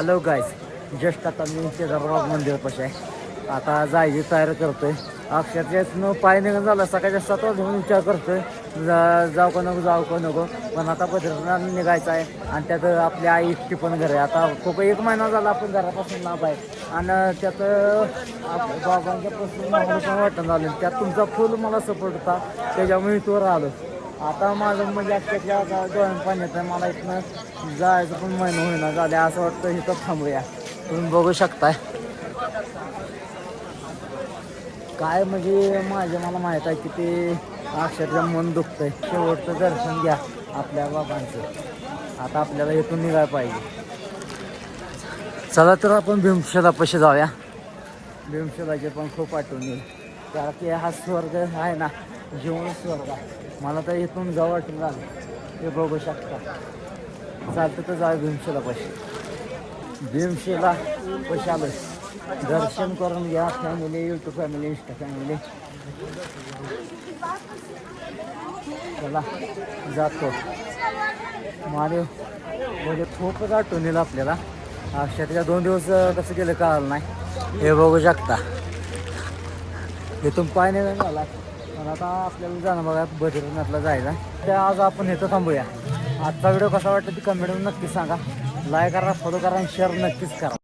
Hello guys, just आता मी केदारबाग मंदिरापाशी आहे. आता जायची तयारी करतोय. अक्षरशः पाय निघून झाला सकाळच्या 7 वाजून विचार करतोय जाऊ का नको जाऊ का नको. पण आता बद्रीनाथ निघायचं आहे आणि त्यात आपली आई एकटी पण घर आहे. आता खूप 1 महिना झाला आपण घरापासून लांब आहे आणि त्यात बाबांच्या पासून मला पण वाटणं झालं. त्यात तुमचा फुल मला सपोर्ट होता, त्याच्यामुळे इथवर आलो. आता माझं म्हणजे अक्षरशः डोळ्यात पाणी येतं. मला इथनं जायचं पण महिना होईना झाले. असं वाटतं इथं थांबूया. तुम्ही बघू शकताय काय म्हणजे मला माहीत आहे की ते अक्षरशः मन दुखतंय. शेवटचं दर्शन घ्या आपल्या बाबांचं. आता आपल्याला इथून निघायला पाहिजे. चला तर आपण भीमशलापाशी जाऊया. भीमशलाचे पण खूप आठवण येईल, कारण की हा स्वर्ग आहे ना, जीवन स्वर्ग आहे. मला तर इथून जाऊ वाटून झालं. हे बघू शकता. चालतं तर जाऊ भीमशलापाशी. भीमशला पशी आलो. दर्शन करून घ्या family, YouTube family, Insta family. चला जातो. महादेव म्हणजे खूपच आठवण येईल आपल्याला. अक्षरशः 2 दिवस कसं गेलं कळालं नाही. हे बघू शकता. इथून पाय नाही झाला. पण आता आपल्याला जाणं बघा बद्रीनाथला जायला. त्या आज आपण इथं थांबूया. आजचा व्हिडिओ कसा वाटतं ती कमेंटमध्ये नक्कीच सांगा. लाईक करा, फॉलो करा आणि शेअर नक्कीच करा.